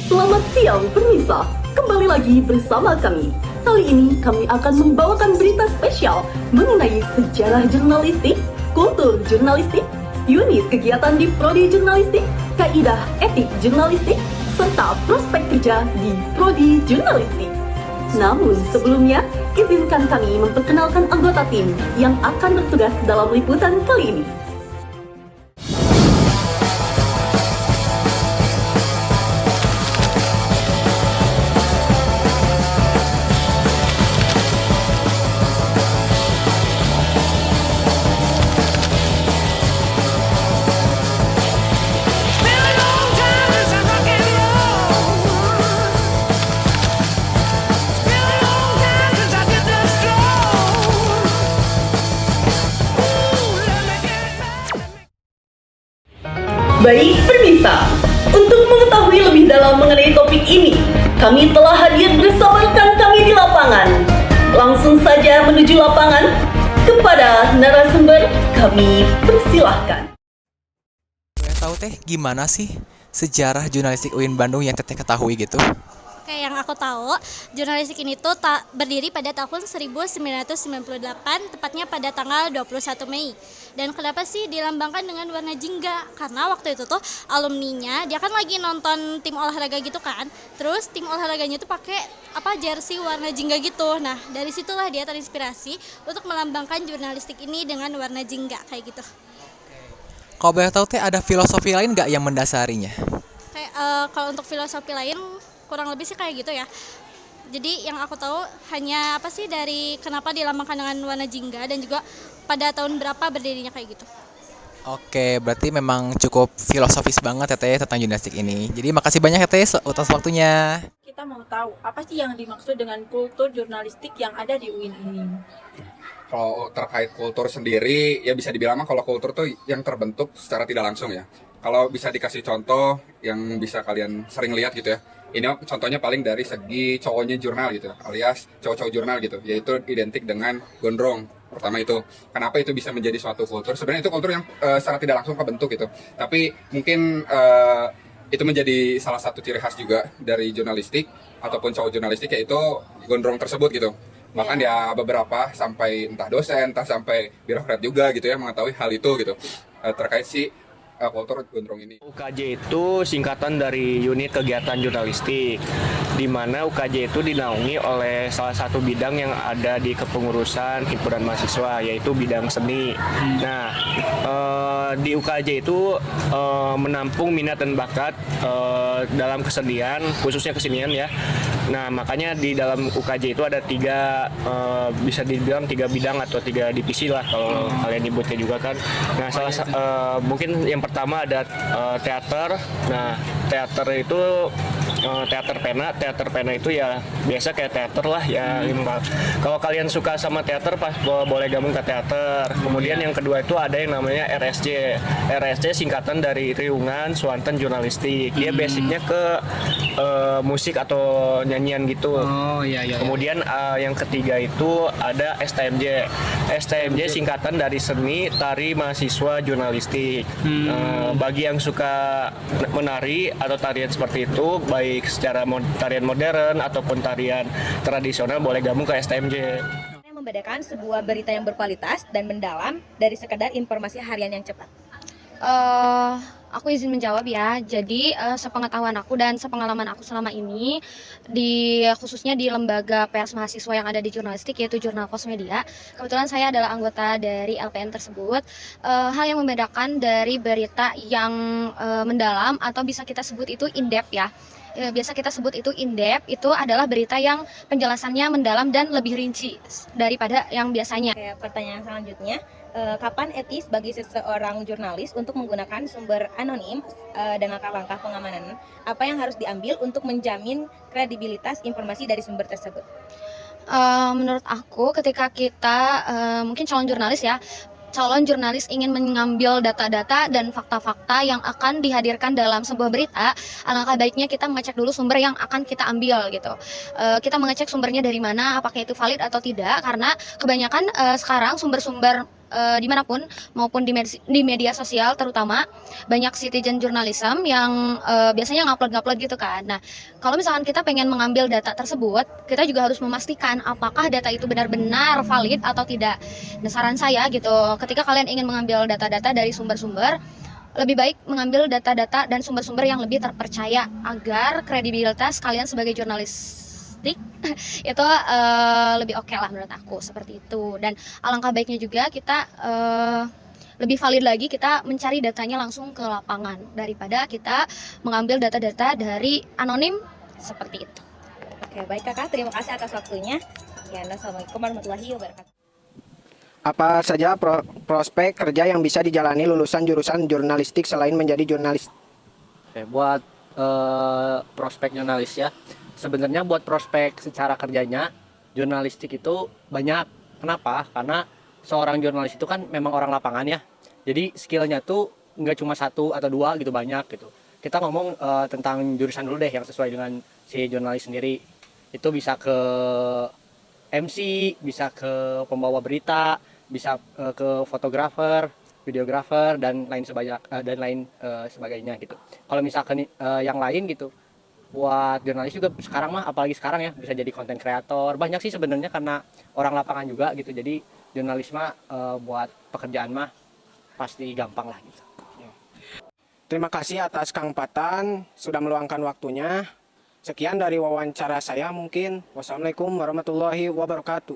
Selamat siang pemirsa, kembali lagi bersama kami. Kali ini kami akan membawakan berita spesial mengenai sejarah jurnalistik, kultur jurnalistik, unit kegiatan di Prodi Jurnalistik, kaidah etik jurnalistik, serta prospek kerja di Prodi Jurnalistik. Namun sebelumnya, izinkan kami memperkenalkan anggota tim yang akan bertugas dalam liputan kali ini. Baik pemirsa, untuk mengetahui lebih dalam mengenai topik ini, kami telah hadir bersama rekan kami di lapangan. Langsung saja menuju lapangan, kepada narasumber kami persilahkan. Tahu teh gimana sih sejarah jurnalistik UIN Bandung yang teteh ketahui gitu? Oke, yang aku tahu, jurnalistik ini tuh berdiri pada tahun 1998, tepatnya pada tanggal 21 Mei. Dan kenapa sih dilambangkan dengan warna jingga? Karena waktu itu tuh alumninya, dia kan lagi nonton tim olahraga gitu kan. Terus tim olahraganya tuh pakai jersey warna jingga gitu. Nah, dari situlah dia terinspirasi untuk melambangkan jurnalistik ini dengan warna jingga kayak gitu. Kalau boleh tahu teh ada filosofi lain nggak yang mendasarinya? Kayak kalau untuk filosofi lain kurang lebih sih kayak gitu ya. Jadi yang aku tahu hanya dari kenapa dilambangkan dengan warna jingga dan juga pada tahun berapa berdirinya kayak gitu. Oke, berarti memang cukup filosofis banget ya teh tentang jurnalistik ini. Jadi makasih banyak ya teh atas waktunya. Kita mau tahu apa sih yang dimaksud dengan kultur jurnalistik yang ada di UIN ini. Kalau terkait kultur sendiri, ya bisa dibilang kalau kultur tuh yang terbentuk secara tidak langsung ya. Kalau bisa dikasih contoh yang bisa kalian sering lihat gitu ya. Ini contohnya paling dari segi cowoknya jurnal gitu, alias cowok-cowok jurnal gitu, yaitu identik dengan gondrong. Pertama itu, kenapa itu bisa menjadi suatu kultur? Sebenarnya itu kultur yang secara tidak langsung kebentuk gitu. Tapi mungkin itu menjadi salah satu ciri khas juga dari jurnalistik ataupun cowok jurnalistik, yaitu gondrong tersebut gitu. Bahkan ya beberapa sampai entah dosen, entah sampai birokrat juga gitu ya mengetahui hal itu gitu terkait si kultur gondrong ini. UKJ itu singkatan dari unit kegiatan jurnalistik, di mana UKJ itu dinaungi oleh salah satu bidang yang ada di kepengurusan himpunan mahasiswa, yaitu bidang seni. Nah, di UKJ itu menampung minat dan bakat dalam kesenian, khususnya kesenian ya. Nah, makanya di dalam UKJ itu ada bisa dibilang tiga bidang atau tiga divisi lah kalau kalian nyebutnya juga kan. Nah, mungkin yang pertama ada teater. Nah, teater itu teater pena itu ya biasa kayak teater lah ya. Kalau kalian suka sama teater boleh gabung ke teater. Kemudian yang kedua itu ada yang namanya RSJ singkatan dari Riungan Swanten Jurnalistik. Dia basicnya ke musik atau nyanyian gitu. Kemudian yang ketiga itu ada STMJ singkatan dari Seni Tari Mahasiswa Jurnalistik. Bagi yang suka menari atau tarian seperti itu, baik secara tarian modern ataupun tarian tradisional, boleh gabung ke STMJ. Yang membedakan sebuah berita yang berkualitas dan mendalam dari sekedar informasi harian yang cepat. Aku izin menjawab ya. Jadi sepengetahuan aku dan sepengalaman aku selama ini khususnya di lembaga pers mahasiswa yang ada di jurnalistik, yaitu Jurnal Pos Media. Kebetulan saya adalah anggota dari LPM tersebut. Hal yang membedakan dari berita yang mendalam atau bisa kita sebut itu in-depth ya. Biasa kita sebut itu in-depth, itu adalah berita yang penjelasannya mendalam dan lebih rinci daripada yang biasanya. Pertanyaan selanjutnya, kapan etis bagi seseorang jurnalis untuk menggunakan sumber anonim dan langkah-langkah pengamanan? Apa yang harus diambil untuk menjamin kredibilitas informasi dari sumber tersebut? Menurut aku, ketika kita mungkin calon jurnalis ya, calon jurnalis ingin mengambil data-data dan fakta-fakta yang akan dihadirkan dalam sebuah berita, alangkah baiknya kita mengecek dulu sumber yang akan kita ambil gitu. Kita mengecek sumbernya dari mana, apakah itu valid atau tidak, karena kebanyakan sekarang sumber-sumber dimanapun maupun di media sosial terutama banyak citizen journalism yang biasanya ngupload gitu kan. Nah, kalau misalkan kita pengen mengambil data tersebut, kita juga harus memastikan apakah data itu benar-benar valid atau tidak. Nah, saran saya gitu, ketika kalian ingin mengambil data-data dari sumber-sumber, lebih baik mengambil data-data dan sumber-sumber yang lebih terpercaya agar kredibilitas kalian sebagai jurnalistik itu lebih oke lah menurut aku, seperti itu. Dan alangkah baiknya juga kita lebih valid lagi kita mencari datanya langsung ke lapangan daripada kita mengambil data-data dari anonim seperti itu. Oke, baik Kakak, terima kasih atas waktunya. Sekian, Assalamualaikum warahmatullahi wabarakatuh. Apa saja prospek kerja yang bisa dijalani lulusan jurusan jurnalistik selain menjadi jurnalis? Oke, buat prospek jurnalis ya. Sebenarnya buat prospek secara kerjanya, jurnalistik itu banyak. Kenapa? Karena seorang jurnalis itu kan memang orang lapangan ya. Jadi skillnya tuh nggak cuma satu atau dua gitu, banyak gitu. Kita ngomong tentang jurusan dulu deh yang sesuai dengan si jurnalis sendiri. Itu bisa ke MC, bisa ke pembawa berita, bisa ke fotografer, videografer dan lain sebagainya gitu. Kalau misalkan yang lain gitu, buat jurnalis juga sekarang mah, apalagi sekarang ya, bisa jadi konten kreator. Banyak sih sebenarnya karena orang lapangan juga gitu. Jadi jurnalis mah buat pekerjaan mah pasti gampang lah gitu. Terima kasih atas Kang Patan sudah meluangkan waktunya. Sekian dari wawancara saya mungkin. Wassalamualaikum warahmatullahi wabarakatuh.